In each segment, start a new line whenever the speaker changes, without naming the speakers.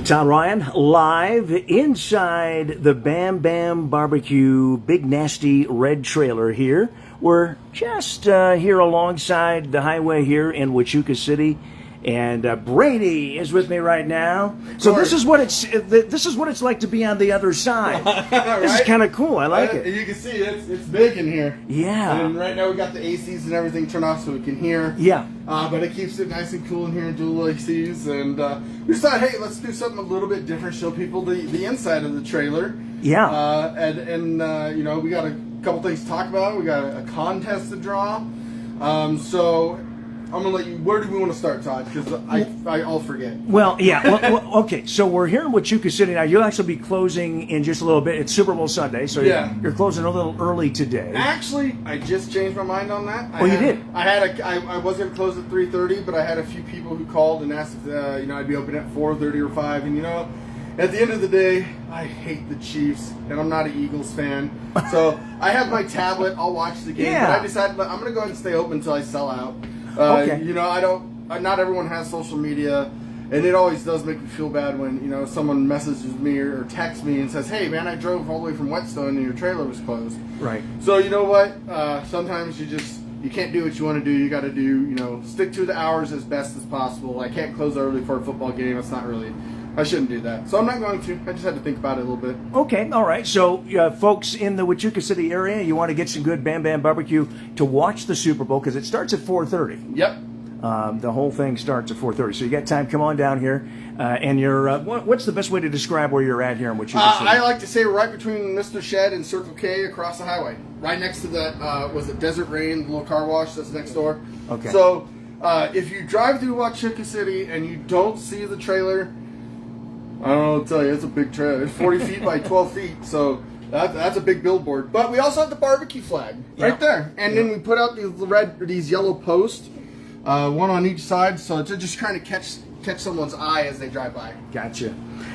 Tom Ryan, live inside the Bam Bam Barbecue Big Nasty Red Trailer here. We're just here alongside the highway here in Huachuca City, and Brady is with me right now. So this is what it's like to be on the other side. Right? This is kind of cool. I like it.
You can see it's big in here.
Yeah.
And right now we got the ACs and everything turned off so we can hear.
Yeah.
But it keeps it nice and cool in here, dual ACs, and we just thought, hey, let's do something a little bit different, show people the inside of the trailer.
Yeah.
And you know, we got a couple things to talk about. We got a contest to draw. So I'm gonna let you. Where do we want to start, Todd? Because I'll forget.
Well, yeah. Well, okay. So we're here in Huachuca City now. You'll actually be closing in just a little bit. It's Super Bowl Sunday, so
yeah,
you're closing a little early today.
Actually, I just changed my mind on that.
You did?
I was gonna close at 3:30, but I had a few people who called and asked if you know, I'd be open at 4:30 or 5, and you know, at the end of the day, I hate the Chiefs, and I'm not an Eagles fan. So I have my tablet. I'll watch the game, but I decided I'm gonna go ahead and stay open until I sell out.
Okay.
You know, not everyone has social media, and it always does make me feel bad when, you know, someone messages me or texts me and says, hey man, I drove all the way from Whetstone and your trailer was closed.
Right.
So you know what? Sometimes you can't do what you want to do. You got to do, you know, stick to the hours as best as possible. I can't close early for a football game. It's not really, I shouldn't do that. So I'm not going to. I just had to think about it a little bit.
Okay, all right. So, folks in the Huachuca City area, you want to get some good Bam Bam Barbecue to watch the Super Bowl because it starts at 4:30.
Yep.
The whole thing starts at 4:30. So you got time. Come on down here. And you're. What's the best way to describe where you're at here in Huachuca City?
I like to say we're right between Mr. Shed and Circle K across the highway. Right next to that, was it Desert Rain, the little car wash that's next door?
Okay.
So, if you drive through Huachuca City and you don't see the trailer, I don't know what to tell you. It's a big trailer. It's 40 feet by 12 feet, so that's a big billboard. But we also have the barbecue flag right there, and then we put out these yellow posts, one on each side, so to just kind of catch someone's eye as they drive by.
Gotcha.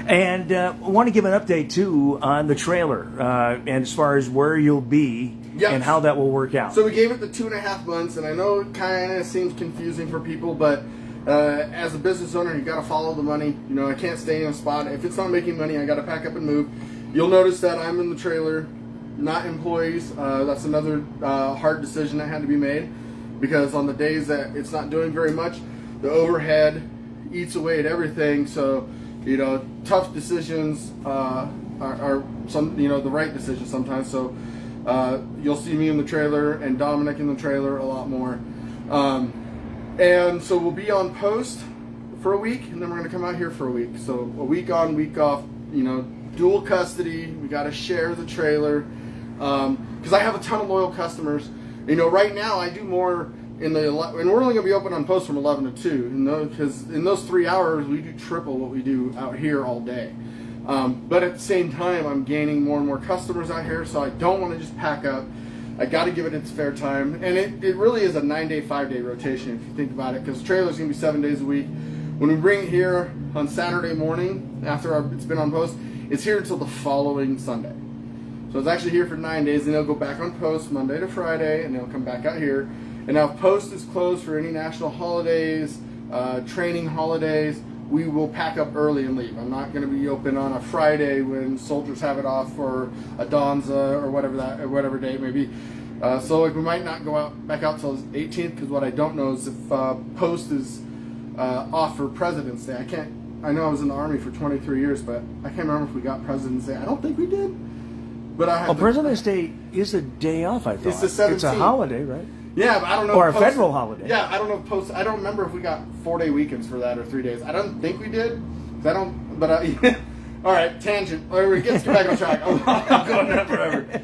And I want to give an update too on the trailer, and as far as where you'll be and how that will work out.
So we gave it the 2.5 months, and I know it kind of seems confusing for people, but as a business owner, you got to follow the money. You know, I can't stay in a spot. If it's not making money, I got to pack up and move. You'll notice that I'm in the trailer, not employees. That's another hard decision that had to be made, because on the days that it's not doing very much, the overhead eats away at everything. So, you know, tough decisions are some, you know, the right decisions sometimes. So you'll see me in the trailer and Dominic in the trailer a lot more. And so we'll be on post for a week, and then we're going to come out here for a week. So a week on, week off, you know, dual custody. We got to share the trailer because I have a ton of loyal customers. You know, right now I do more and we're only going to be open on post from 11 to 2. You know, because in those 3 hours, we do triple what we do out here all day. But at the same time, I'm gaining more and more customers out here, so I don't want to just pack up. I got to give it its fair time, and it really is a 9-day, 5-day rotation if you think about it, because the trailer's going to be 7 days a week. When we bring it here on Saturday morning after it's been on post, it's here until the following Sunday. So it's actually here for 9 days, and they'll go back on post Monday to Friday, and they'll come back out here. And now if post is closed for any national holidays, training holidays, we will pack up early and leave. I'm not going to be open on a Friday when soldiers have it off for a Donza or whatever day it may be. So like we might not go back out till the 18th, because what I don't know is if post is off for President's Day. I know I was in the Army for 23 years, but I can't remember if we got President's Day. I don't think we did. But
President's Day is a day off, I thought.
It's the 17th.
It's a holiday, right?
Yeah, but I don't know.
Or a federal holiday.
Yeah, I don't know if post. I don't remember if we got 4-day weekends for that or 3 days. I don't think we did. I don't. But all right, tangent. Let's get back on track. I'm going there forever.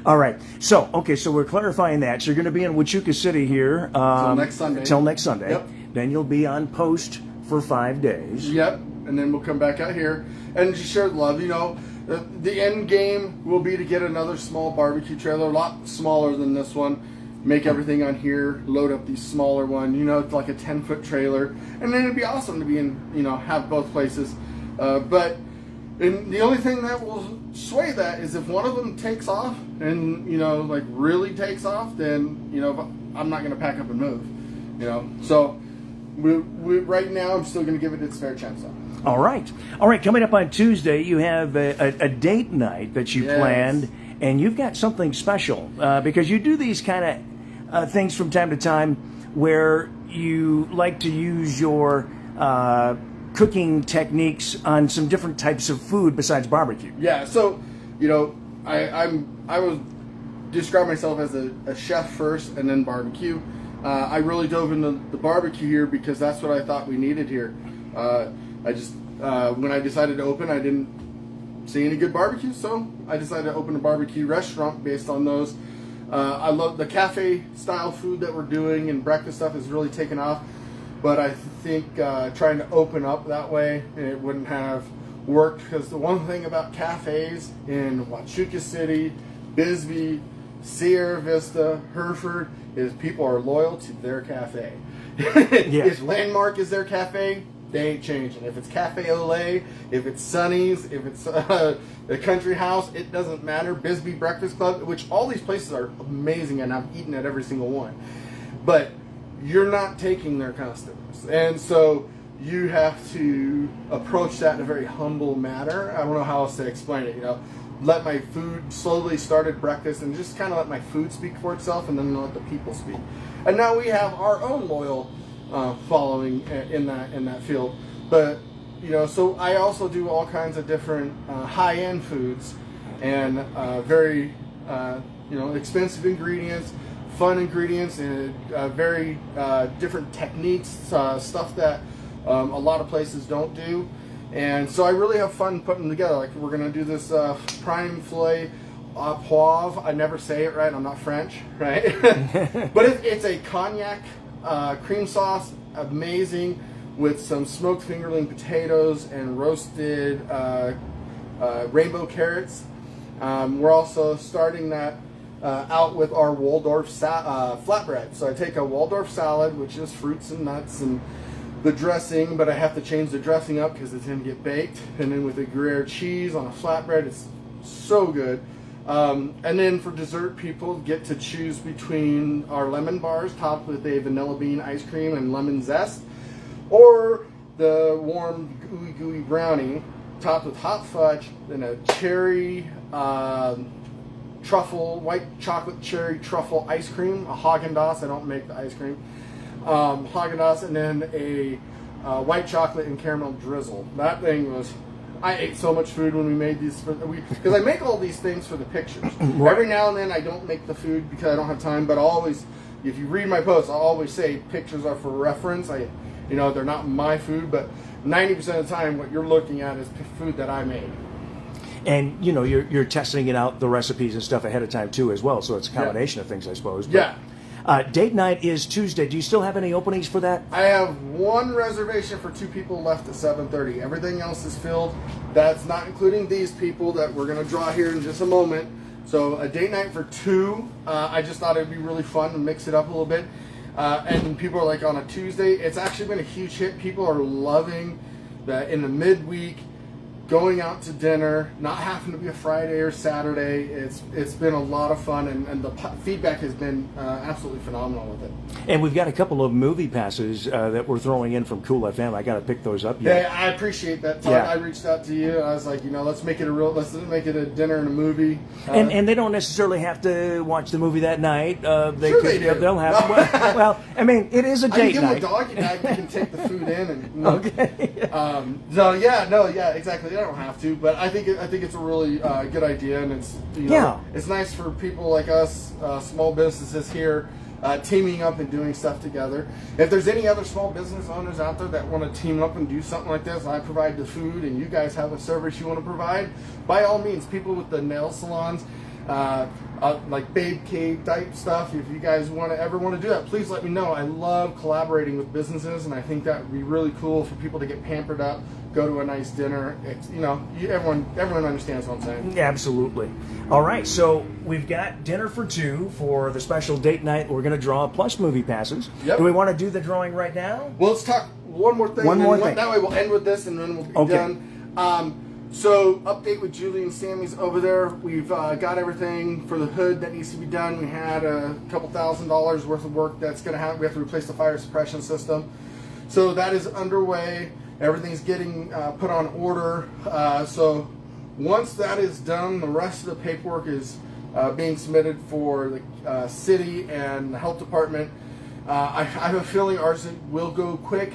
All right. So we're clarifying that. So you're going to be in Huachuca City here
until next Sunday.
Till next Sunday.
Yep.
Then you'll be on post for 5 days.
Yep. And then we'll come back out here and just share the love. You know, the end game will be to get another small barbecue trailer, a lot smaller than this one. Make everything on here, load up the smaller one, you know, it's like a 10-foot trailer, and then it'd be awesome to be in, you know, have both places. But the only thing that will sway that is if one of them takes off and, you know, like really takes off, then, you know, I'm not going to pack up and move, you know. So right now, I'm still going to give it its fair chance.
All right. Coming up on Tuesday, you have a date night that you planned, and you've got something special because you do these kind of things from time to time where you like to use your cooking techniques on some different types of food besides barbecue.
Yeah. So, I would describe myself as a chef first, and then barbecue. I really dove into the barbecue here because that's what I thought we needed here. When I decided to open, I didn't see any good barbecue, so I decided to open a barbecue restaurant based on those. I love the cafe style food that we're doing, and breakfast stuff has really taken off. But I think trying to open up that way, it wouldn't have worked, because the one thing about cafes in Huachuca City, Bisbee, Sierra Vista, Hereford, is people are loyal to their cafe. If Landmark is their cafe, they ain't changing. If it's Cafe Olay, if it's Sonny's, if it's a Country House, it doesn't matter. Bisbee Breakfast Club, which all these places are amazing, and I've eaten at every single one. But you're not taking their customers. And so you have to approach that in a very humble manner. I don't know how else to explain it, Let my food slowly start at breakfast and just kind of let my food speak for itself, and then let the people speak. And now we have our own loyal following in that field. But, so I also do all kinds of different high-end foods and very, expensive ingredients, fun ingredients, and very different techniques, stuff that a lot of places don't do. And so I really have fun putting them together. Like, we're going to do this prime filet au poivre. I never say it right. I'm not French, right? But it's a cognac cream sauce, amazing, with some smoked fingerling potatoes and roasted rainbow carrots. We're also starting that out with our Waldorf flatbread. So I take a Waldorf salad, which is fruits and nuts and the dressing, but I have to change the dressing up because it's going to get baked. And then with a Gruyere cheese on a flatbread, it's so good. And then for dessert, people get to choose between our lemon bars topped with a vanilla bean ice cream and lemon zest, or the warm gooey brownie topped with hot fudge and a cherry truffle, white chocolate cherry truffle ice cream, a Haagen-Dazs. I don't make the ice cream. Haagen-Dazs, and then a white chocolate and caramel drizzle. That thing was, I ate so much food when we made these, because I make all these things for the pictures. Right. Every now and then I don't make the food because I don't have time, but I'll always, if you read my posts, I'll always say pictures are for reference. They're not my food, but 90% of the time what you're looking at is food that I made.
And you're testing it out, the recipes and stuff ahead of time too as well, so it's a combination of things, I suppose. But, date night is Tuesday. Do you still have any openings for that?
I have one reservation for 2 people left at 7:30. Everything else is filled. That's not including these people that we're going to draw here in just a moment. So a date night for 2. I just thought it'd be really fun to mix it up a little bit. And people are like, on a Tuesday. It's actually been a huge hit. People are loving that in the midweek, going out to dinner, not having to be a Friday or Saturday. It's been a lot of fun, and the feedback has been absolutely phenomenal with it. And
we've got a couple of movie passes that we're throwing in from Cool FM. I got to pick those up yet.
Yeah, I appreciate that, Todd. I reached out to you, and I was like, let's make it a dinner and a movie.
And they don't necessarily have to watch the movie that night. They do. They'll have. Well, it is a date night.
I can give them a doggy bag. They can take the food in. And,
Okay.
Exactly. I don't have to, but I think it's a really good idea, and it's it's nice for people like us, small businesses here, teaming up and doing stuff together. If there's any other small business owners out there that want to team up and do something like this, I provide the food, and you guys have a service you want to provide, by all means, people with the nail salons, like Babe Cave type stuff, if you guys ever want to do that, please let me know. I love collaborating with businesses, and I think that would be really cool for people to get pampered up, go to a nice dinner. It's, everyone understands what I'm saying.
Absolutely. All right, so we've got dinner for 2 for the special date night. We're going to draw plus movie passes. Yep. Do we want to do the drawing right now?
Well, let's talk one more thing. That way we'll end with this, and then we'll be done. So, update with Julie and Sammy's over there. We've got everything for the hood that needs to be done. We had a couple $1,000s worth of work that's going to happen. We have to replace the fire suppression system. So that is underway. Everything's getting put on order. So once that is done, the rest of the paperwork is being submitted for the city and the health department. I have a feeling ours will go quick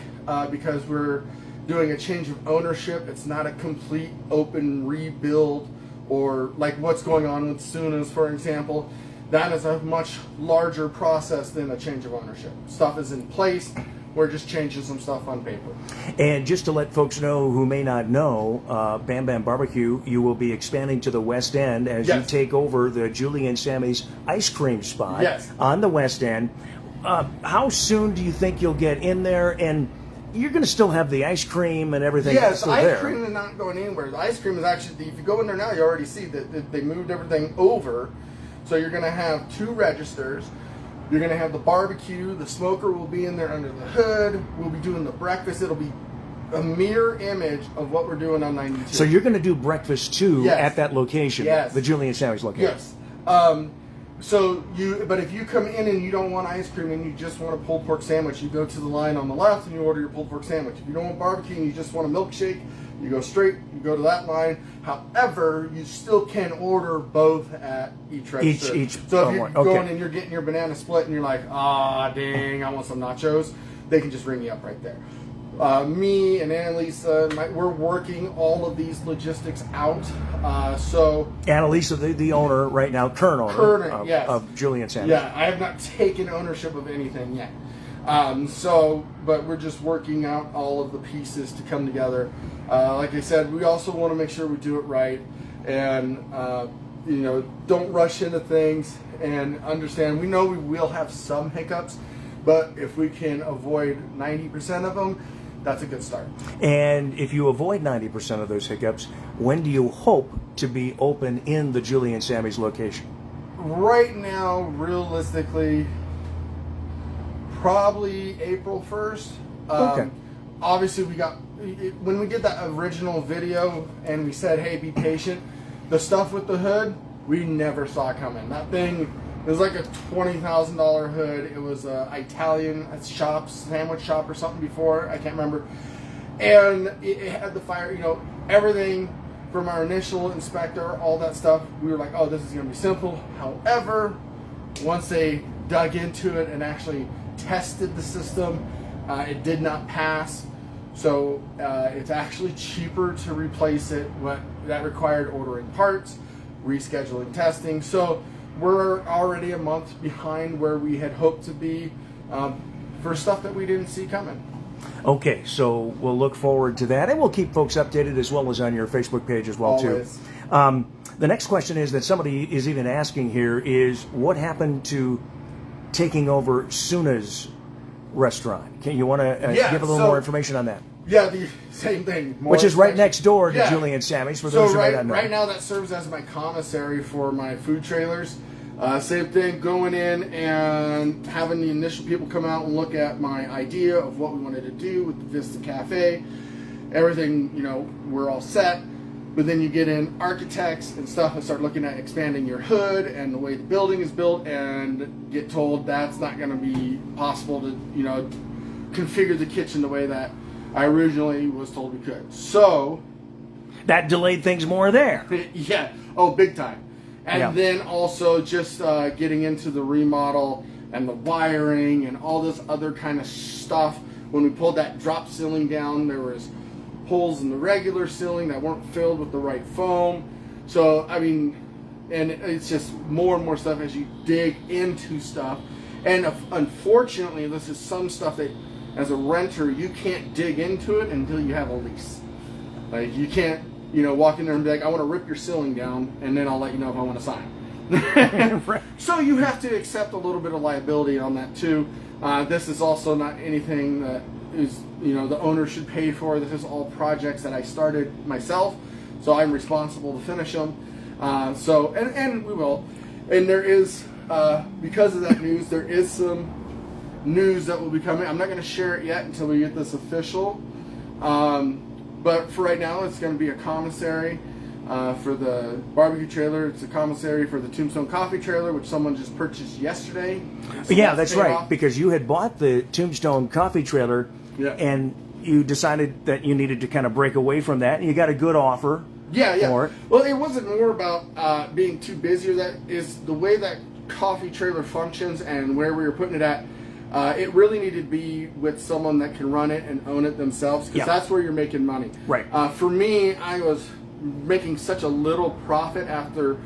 because we're doing a change of ownership. It's not a complete open rebuild or like what's going on with Suna's, for example. That is a much larger process than a change of ownership. Stuff is in place. We're just changing some stuff on paper.
And just to let folks know who may not know, Bam Bam Barbecue, you will be expanding to the West End as you take over the Julie and Sammy's ice cream spot on the West End. How soon do you think you'll get in there? And you're going to still have the ice cream and everything still there.
Yes, ice cream is not going anywhere. The ice cream is actually, if you go in there now, you already see that they moved everything over. So you're going to have 2 registers. You're going to have the barbecue. The smoker will be in there under the hood. We'll be doing the breakfast. It'll be a mirror image of what we're doing on 92.
So you're going to do breakfast too at that location, the Julie and Sammy's location.
Yes. But if you come in and you don't want ice cream and you just want a pulled pork sandwich, you go to the line on the left and you order your pulled pork sandwich. If you don't want barbecue and you just want a milkshake, you go straight, you go to that line. However, you still can order both at each register. So if you're going and you're getting your banana split and you're like, dang, I want some nachos, they can just ring you up right there. Me and Annalisa, we're working all of these logistics out.
Annalisa, the owner right now, current owner of Julie and Sammy's.
Yeah, I have not taken ownership of anything yet. But we're just working out all of the pieces to come together. Like I said, we also want to make sure we do it right and, don't rush into things and understand. We know we will have some hiccups, but if we can avoid 90% of them, that's a good start.
And if you avoid 90% of those hiccups, when do you hope to be open in the Julie and Sammy's location?
Right now, realistically, probably April 1st. Obviously, when we did that original video and we said, hey, be patient, the stuff with the hood, we never saw coming. That thing, it was like a $20,000 hood. It was an Italian sandwich shop or something before. I can't remember. And it had the fire, everything from our initial inspector, all that stuff. We were like, oh, this is going to be simple. However, once they dug into it and actually tested the system, it did not pass. So it's actually cheaper to replace it. That required ordering parts, rescheduling testing. So we're already a month behind where we had hoped to be for stuff that we didn't see coming.
Okay, so we'll look forward to that, and we'll keep folks updated as well as on your Facebook page as well,
Always.
Too. The next question is that somebody is even asking here is, what happened to taking over Suna's restaurant? Can you want to give a little more information on that?
Yeah, the same thing.
Which is right next door to Julie and Sammy's, for those who may not know.
Right now that serves as my commissary for my food trailers. Same thing, going in and having the initial people come out and look at my idea of what we wanted to do with the Vista Cafe. Everything, we're all set. But then you get in architects and stuff and start looking at expanding your hood and the way the building is built and get told that's not going to be possible to, configure the kitchen the way that I originally was told we could. So
that delayed things more there.
Yeah. Oh, big time. And then also just getting into the remodel and the wiring and all this other kind of stuff. When we pulled that drop ceiling down, there was holes in the regular ceiling that weren't filled with the right foam. So, and it's just more and more stuff as you dig into stuff. And unfortunately, this is some stuff that, as a renter, you can't dig into it until you have a lease. Like, you can't, walk in there and be like, I want to rip your ceiling down, and then I'll let you know if I want to sign. So you have to accept a little bit of liability on that, too. This is also not anything that is, the owner should pay for. This is all projects that I started myself, so I'm responsible to finish them. And we will. And there is, because of that news, there is some news that will be coming. I'm not going to share it yet until we get this official. But for right now, it's going to be a commissary for the barbecue trailer. It's a commissary for the Tombstone coffee trailer, which someone just purchased yesterday. So
yeah, that's right, because you had bought the Tombstone coffee trailer
Yeah.
And you decided that you needed to kind of break away from that, and you got a good offer.
Yeah.
For it.
Well, it wasn't more about being too busy, or that is the way that coffee trailer functions and where we were putting it at. It really needed to be with someone that can run it and own it themselves, because that's where you're making money.
Right.
For me, I was making such a little profit after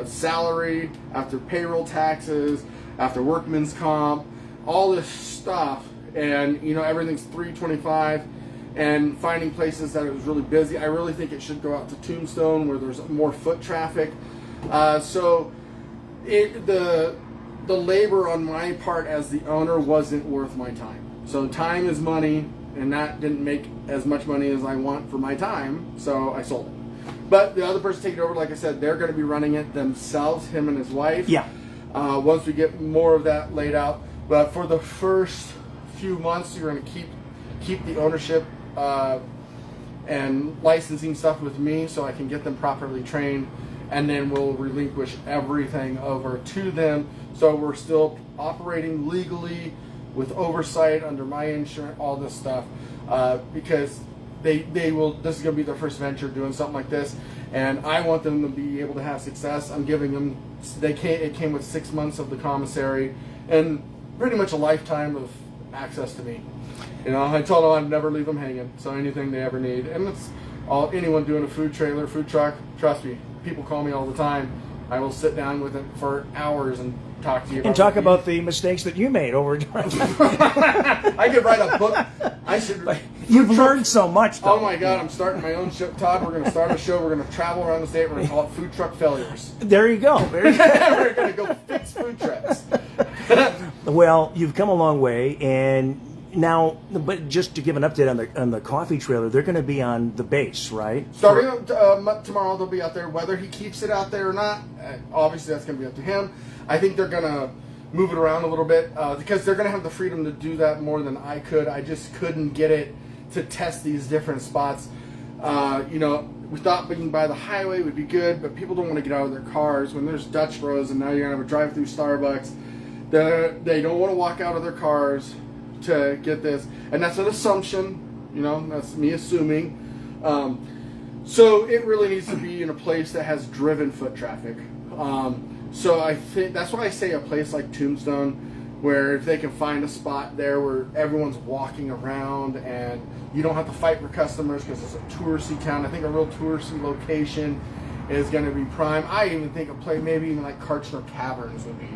salary, after payroll taxes, after workman's comp, all this stuff, and everything's $3.25, and finding places that it was really busy. I really think it should go out to Tombstone where there's more foot traffic. So the labor on my part as the owner wasn't worth my time. So time is money, and that didn't make as much money as I want for my time, so I sold it. But the other person taking it over, like I said, they're going to be running it themselves, him and his wife.
Yeah.
Once we get more of that laid out. But for the first few months, you're going to keep the ownership and licensing stuff with me, so I can get them properly trained, and then we'll relinquish everything over to them. So we're still operating legally with oversight under my insurance, all this stuff, because they will. This is going to be their first venture doing something like this, and I want them to be able to have success. I'm giving them. It came with 6 months of the commissary and pretty much a lifetime of access to me. I told them I'd never leave them hanging. So anything they ever need, and it's anyone doing a food trailer, food truck. Trust me, people call me all the time. I will sit down with it for hours and talk to you.
And talk about the mistakes that you made over time.
I could write a book. I should.
You've learned so much, though.
Oh my God, I'm starting my own show. Todd, we're going to start a show. We're going to travel around the state. We're going to call it Food Truck Failures.
There you go.
We're going to go fix food trucks.
Well, you've come a long way, and now, but just to give an update on the coffee trailer, they're going to be on the base, right?
Starting tomorrow, they'll be out there. Whether he keeps it out there or not, obviously that's going to be up to him. I think they're going to move it around a little bit because they're going to have the freedom to do that more than I could. I just couldn't get it to test these different spots. We thought being by the highway would be good, but people don't want to get out of their cars when there's Dutch Bros and now you're going to have a drive-through Starbucks. They don't want to walk out of their cars to get this, and that's an assumption. That's me assuming. So it really needs to be in a place that has driven foot traffic. So I think that's why I say a place like Tombstone, where if they can find a spot there where everyone's walking around and you don't have to fight for customers because it's a touristy town. I think a real touristy location is going to be prime. I even think a place, maybe even like Karchner Caverns would be,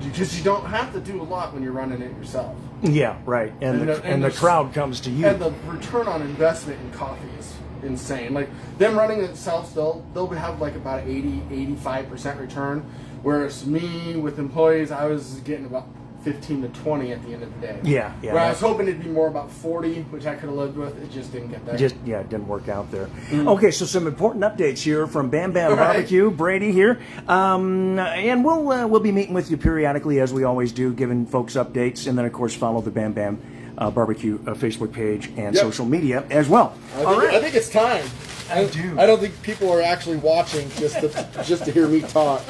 because you don't have to do a lot when you're running it yourself.
Yeah, right. And the crowd comes to you.
And the return on investment in coffee is insane. Like them running it themselves, they'll have like about 80-85% return, whereas me with employees, I was getting about 15 to 20 at the end of the day.
Yeah.
Where I was hoping it'd be more about 40, which I could have lived with. It just didn't get there.
It didn't work out there. Okay, so some important updates here from Bam Bam Barbecue, Brady here, and we'll be meeting with you periodically as we always do, giving folks updates, and then of course follow the Bam Bam Barbecue Facebook page and social media as well.
I think it's time.
I do.
I don't think people are actually watching just to hear me talk.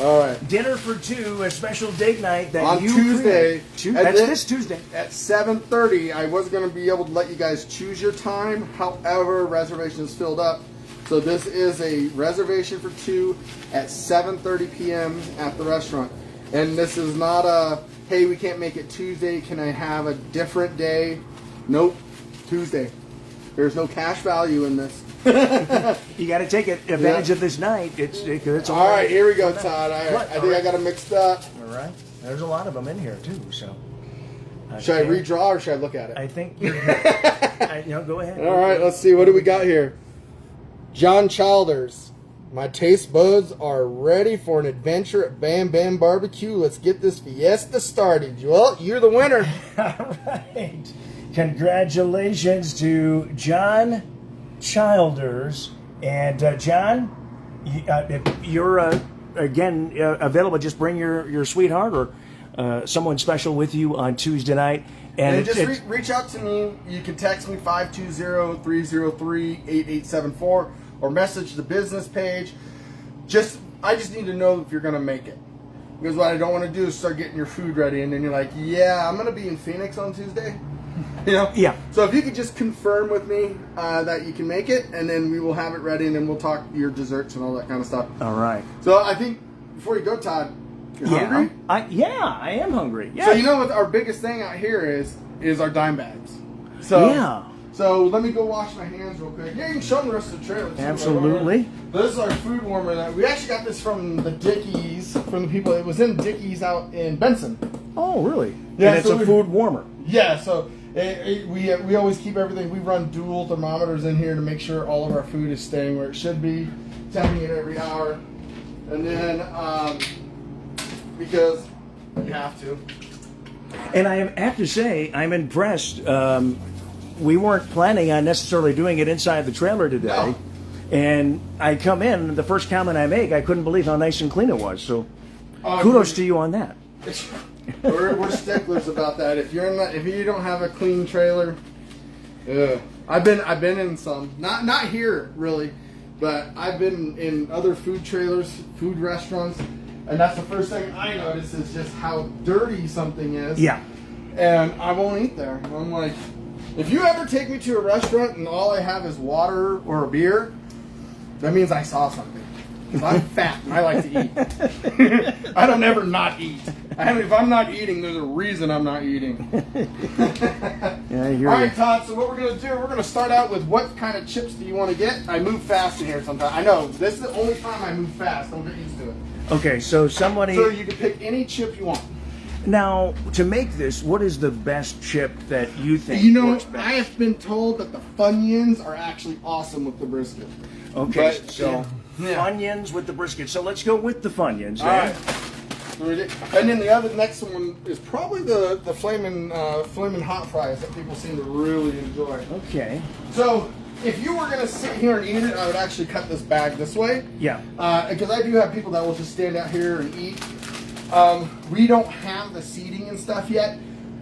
All right.
Dinner for two, a special date night that
on
you
Tuesday.
That's this Tuesday
at 7:30. I was going to be able to let you guys choose your time. However, reservations filled up. So this is a reservation for two at 7:30 p.m. at the restaurant. And this is not a, hey, we can't make it Tuesday. Can I have a different day? Nope. Tuesday. There's no cash value in this.
You got to take advantage of this night. It's
all right. Here we go, Todd. I think I got them mixed up.
All right. There's a lot of them in here too. So
should I redraw or should I look at it?
I think you're good. Go ahead.
All right. Let's see. What do we got here? John Chlders. My taste buds are ready for an adventure at Bam Bam Barbecue. Let's get this fiesta started. Well, you're the winner.
All right. Congratulations to John Chlders. And John, if you're again available, just bring your sweetheart or someone special with you on Tuesday night.
And just reach out to me. You can text me 520-303-8874 or message the business page. I just need to know if you're going to make it. Because what I don't want to do is start getting your food ready and then you're like, yeah, I'm going to be in Phoenix on Tuesday. You know?
Yeah.
So if you could just confirm with me that you can make it, and then we will have it ready, and then we'll talk your desserts and all that kind of stuff.
All right.
So I think before you go, Todd, you're hungry?
I am hungry. Yeah.
So you know what our biggest thing out here is our dime bags. So
yeah.
So let me go wash my hands real quick. Yeah, you can show them the rest of the trailer.
Absolutely.
This is our food warmer. That we actually got this from the Dickies, from the people. It was in Dickies out in Benson.
Oh, really?
Yeah,
and it's a food warmer.
Yeah, so we always keep everything. We run dual thermometers in here to make sure all of our food is staying where it should be, temping it every hour, and then because you have to.
And I have to say, I'm impressed. We weren't planning on necessarily doing it inside the trailer today.
No.
And I come in, the first comment I make, I couldn't believe how nice and clean it was. So kudos to you on that.
We're sticklers about that. If you don't have a clean trailer, I've been in some, not here really, but I've been in other food trailers, food restaurants, and that's the first thing I notice is just how dirty something is.
Yeah.
And I won't eat there. I'm like, if you ever take me to a restaurant and all I have is water or a beer, that means I saw something. Because I'm fat and I like to eat. I don't ever not eat. If I'm not eating, there's a reason I'm not eating.
Yeah, I hear
all
you.
right, Todd, so what we're going to do, we're going to start out with what kind of chips do you want to get? I move fast in here sometimes. I know, this is the only time I move fast. Don't get used to it.
Okay, so somebody...
So you can pick any chip you want.
Now, to make this, what is the best chip that you think works best?
I have been told that the Funyuns are actually awesome with the brisket.
Okay,
But,
so
yeah.
Funyuns with the brisket. So let's go with the Funyuns.
All right. And then the next one is probably the flaming hot fries that people seem to really enjoy.
Okay.
So if you were going to sit here and eat it, I would actually cut this bag this way.
Yeah.
Because I do have people that will just stand out here and eat. We don't have the seating and stuff yet.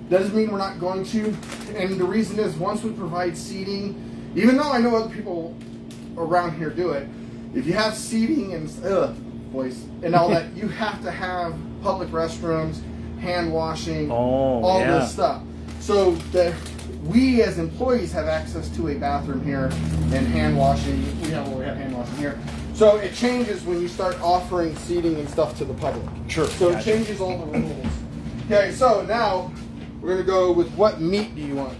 Doesn't mean we're not going to. And the reason is once we provide seating, even though I know other people around here do it, if you have seating and and all that, you have to have public restrooms, hand washing, all this stuff. So that we as employees have access to a bathroom here and hand washing. We have hand washing here. So it changes when you start offering seating and stuff to the public.
Sure.
So it changes all the rules. Okay, so now we're going to go with what meat do you want?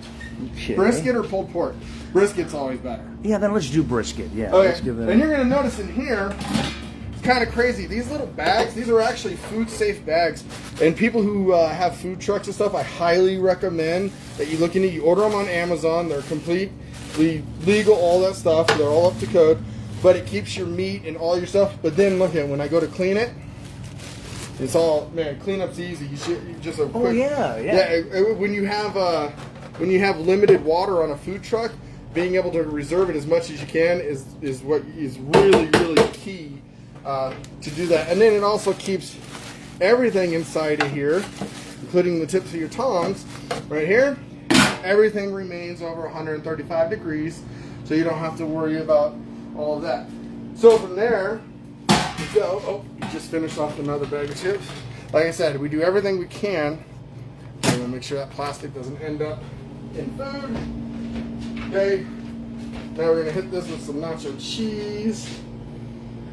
Okay.
Brisket or pulled pork? Brisket's always better.
Yeah, then let's do brisket. Yeah.
Okay.
Let's give that.
And you're going to notice in here, it's kind of crazy. These little bags, these are actually food safe bags. And people who have food trucks and stuff, I highly recommend that you look into. You order them on Amazon. They're completely legal, all that stuff. They're all up to code. But it keeps your meat and all your stuff. But then look at when I go to clean it, it's all, man, cleanup's easy. You just a quick,
Oh yeah.
when you have limited water on a food truck, being able to reserve it as much as you can is what is really key to do that. And then it also keeps everything inside of here, including the tips of your tongs, right here. Everything remains over 135 degrees, so you don't have to worry about all of that. So from there, we go. Oh, you just finished off another bag of chips. Like I said, we do everything we can. We're gonna make sure that plastic doesn't end up in food. Okay. Now we're gonna hit this with some nacho cheese.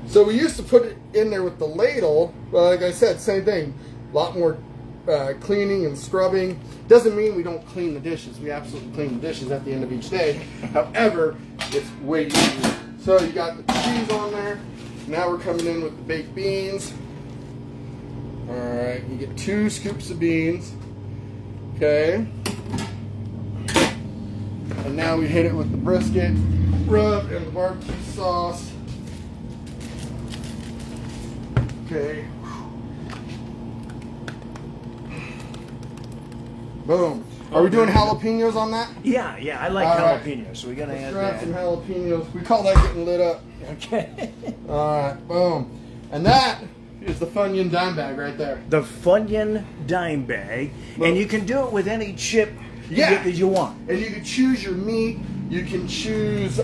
So we used to put it in there with the ladle, but like I said, same thing. A lot more cleaning and scrubbing. Doesn't mean we don't clean the dishes. We absolutely clean the dishes at the end of each day. However, it's way easier. So you got the cheese on there. Now we're coming in with the baked beans. All right, you get 2 scoops of beans. Okay. And now we hit it with the brisket rub and the barbecue sauce. Okay. Boom. Are we doing jalapenos on that?
Yeah, I like jalapenos, so we're gonna add
grab
that.
some jalapenos. We call that getting lit up.
Okay.
Alright, boom. And that is the Funyun dime bag right there.
The Funyun dime bag, and you can do it with any chip that you want.
And you can choose your meat. You can choose.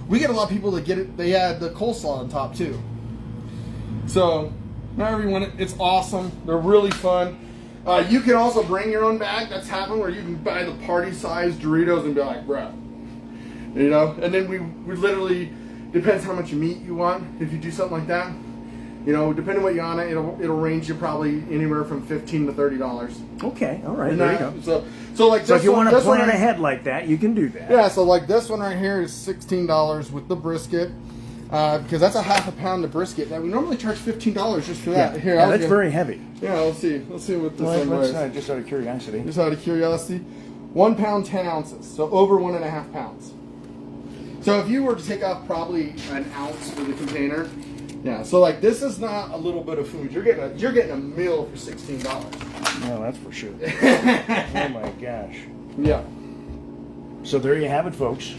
We get a lot of people that get it. They add the coleslaw on top too. So, not everyone. It's awesome. They're really fun. You can also bring your own bag. That's happened where you can buy the party-sized Doritos and be like, bro. You know? And then we literally, depends how much meat you want. If you do something like that, you know, depending what you want, it'll range you probably anywhere from $15 to $30.
Okay, all right, there you go.
So like,
So if you want to plan ahead like that, you can do that.
Yeah, so like this one right here is $16 with the brisket. Because that's a half a pound of brisket that we normally charge $15 just for that.
Yeah,
Here,
that's very heavy.
Yeah, let's see what this one weighs.
Just out of curiosity.
Just out of curiosity, 1 pound 10 ounces, so over 1.5 pounds. So if you were to take off probably an ounce for the container, yeah. So like this is not a little bit of food. You're getting a meal for $16.
No, that's for sure. Oh my gosh.
Yeah.
So there you have it, folks.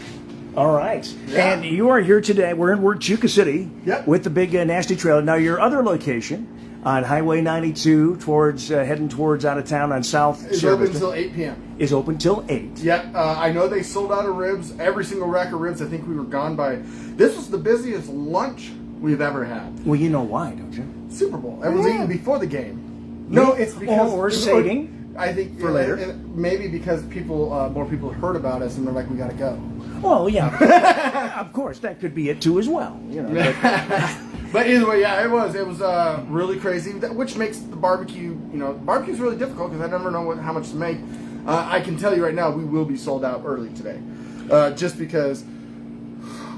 All right.
Yeah.
And you are here today. We're in Huachuca City with the big nasty trailer. Now, your other location on Highway 92 heading towards out of town on South
It's open until 8 p.m.
Is open till 8.
Yeah. I know they sold out of ribs. Every single rack of ribs, I think we were gone by. This was the busiest lunch we've ever had.
Well, you know why, don't you?
Super Bowl. Everyone's eating before the game. No, it's because...
Or saving.
I think
for later.
And maybe because more people heard about us and they're like, we got to go.
Well, yeah, of course, that could be it too as well. You know,
but either way, yeah, it was really crazy, which makes the barbecue. You know, barbecue's really difficult because I never know how much to make. I can tell you right now, we will be sold out early today, just because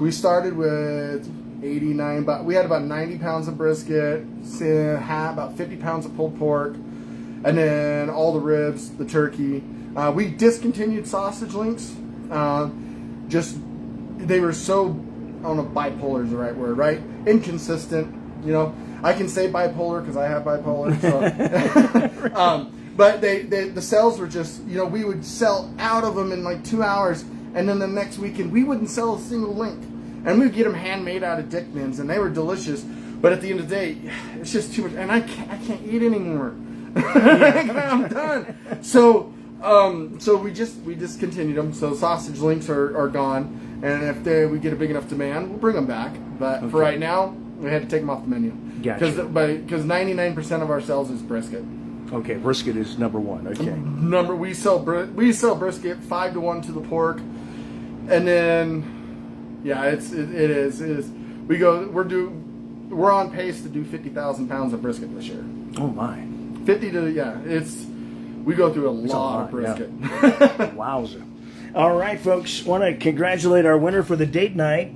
we started with 89, but we had about 90 pounds of brisket, about 50 pounds of pulled pork, and then all the ribs, the turkey. We discontinued sausage links. They were so, I don't know, bipolar is the right word, right? Inconsistent, you know. I can say bipolar because I have bipolar. So. But the sales were just, you know, we would sell out of them in like 2 hours, and then the next weekend we wouldn't sell a single link. And we'd get them handmade out of Dickman's, and they were delicious. But at the end of the day, it's just too much, and I can't eat anymore. I'm done. So we discontinued them. So sausage links are gone, and if we get a big enough demand, we'll bring them back. But for right now, we had to take them off the menu.
Gotcha.
Because 99% of our sales is brisket.
Okay, brisket is number one. Okay.
We sell brisket 5 to 1 to the pork, and then it is. We're on pace to do 50,000 pounds of brisket this year.
Oh my.
50 to we go through a lot of brisket.
Yeah. Wowza. All right, folks. Want to congratulate our winner for the date night,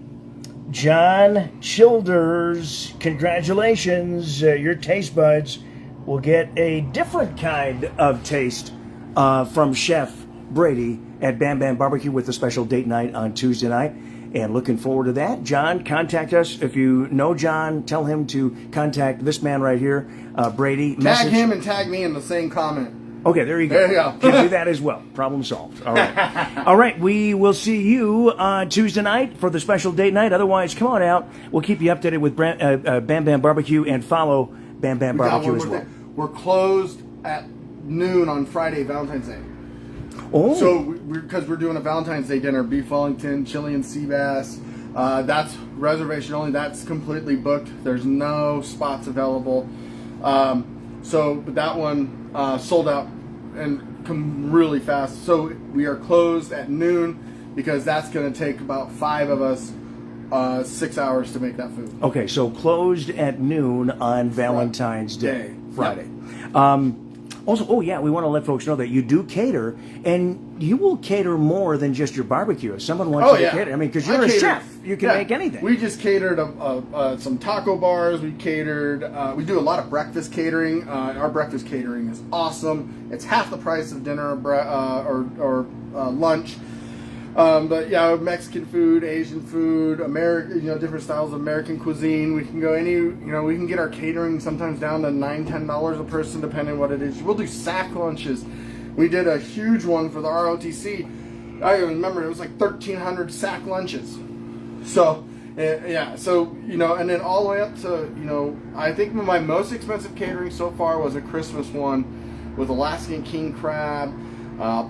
John Chlders. Congratulations. Your taste buds will get a different kind of taste from Chef Brady at Bam Bam Barbecue with a special date night on Tuesday night. And looking forward to that. John, contact us. If you know John, tell him to contact this man right here, Brady.
Tag him and tag me in the same comment.
Okay, there you go.
There you go.
Can do that as well. Problem solved. All right. All right, we will see you on Tuesday night for the special date night. Otherwise, come on out. We'll keep you updated with Bam Bam Barbecue, and follow Bam Bam Barbecue as well.
We're closed at noon on Friday, Valentine's Day.
Oh.
So because we're doing a Valentine's Day dinner, beef Wellington, chili and sea bass. That's reservation only. That's completely booked. There's no spots available. But that one sold out and come really fast. So we are closed at noon because that's going to take about 5 of us 6 hours to make that food.
Okay, so closed at noon on Valentine's Day, Friday.
Yep.
Also, we want to let folks know that you do cater, and you will cater more than just your barbecue. If someone wants you to cater, I mean, because you're a chef, you can make anything.
We just catered some taco bars. We catered. We do a lot of breakfast catering. Our breakfast catering is awesome. It's half the price of dinner or lunch. But yeah, Mexican food, Asian food, American, different styles of American cuisine. We can go we can get our catering sometimes down to $9-10 a person, depending on what it is. We'll do sack lunches. We did a huge one for the ROTC. I remember it was like 1,300 sack lunches. So, and then all the way up to, I think my most expensive catering so far was a Christmas one with Alaskan king crab,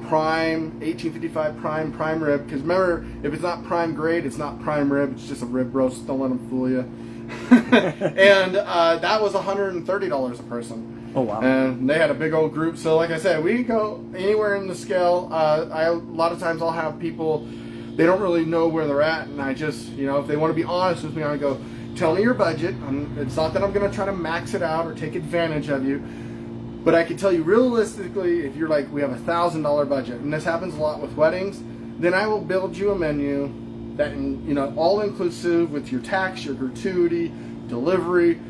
prime 1855 prime rib, because remember, if it's not prime grade, it's not prime rib, it's just a rib roast. Don't let them fool you. And that was $130 a person.
Oh, wow.
And they had a big old group. So like I said, we can go anywhere in the scale. A lot of times I'll have people, they don't really know where they're at, and I just, if they want to be honest with me, I go, tell me your budget. It's not that I'm going to try to max it out or take advantage of you, but I can tell you realistically, if you're like, we have $1,000 budget, and this happens a lot with weddings, then I will build you a menu that, all inclusive with your tax, your gratuity, delivery.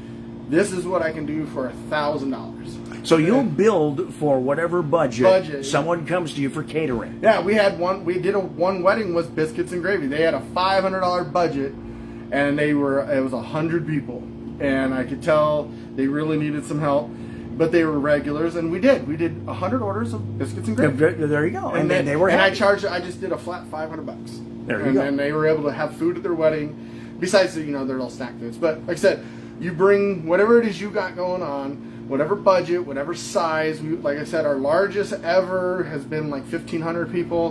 This is what I can do for $1,000.
So you'll build for whatever budget someone comes to you for catering.
Yeah, we did one wedding was biscuits and gravy. They had a $500 budget, and it was 100 people, and I could tell they really needed some help. But they were regulars, and we did 100 orders of biscuits and gravy.
There you go. And then they were happy.
And I just did a flat $500.
There you go.
And they were able to have food at their wedding, besides their little snack foods. But like I said, you bring whatever it is you got going on, whatever budget, whatever size. Like I said, our largest ever has been like 1,500 people,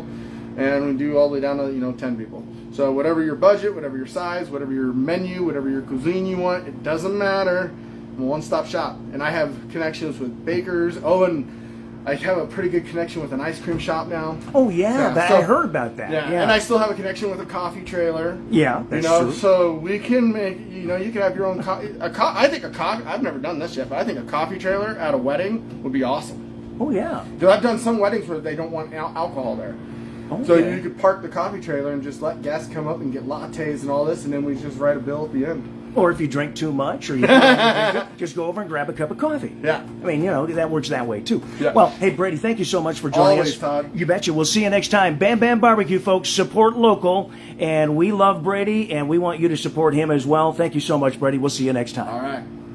and we do all the way down to 10 people. So whatever your budget, whatever your size, whatever your menu, whatever your cuisine you want, it doesn't matter. I'm a one-stop shop, and I have connections with bakers. Oh, and I have a pretty good connection with an ice cream shop now.
Oh yeah, I heard about that.
Yeah, and I still have a connection with a coffee trailer.
Yeah, that's true.
So we can make. You can have your own. I think a coffee. I've never done this yet, but I think a coffee trailer at a wedding would be awesome.
Oh yeah.
Because I've done some weddings where they don't want alcohol there. Okay. So you could park the coffee trailer and just let guests come up and get lattes and all this, and then we just write a bill at the end.
Or if you drink too much, or you just go over and grab a cup of coffee.
Yeah.
I mean, that works that way too.
Yeah.
Well, hey, Brady, thank you so much for joining
us.
us.
Todd.
You betcha. We'll see you next time. Bam Bam Barbecue, folks. Support local. And we love Brady, and we want you to support him as well. Thank you so much, Brady. We'll see you next time.
All right.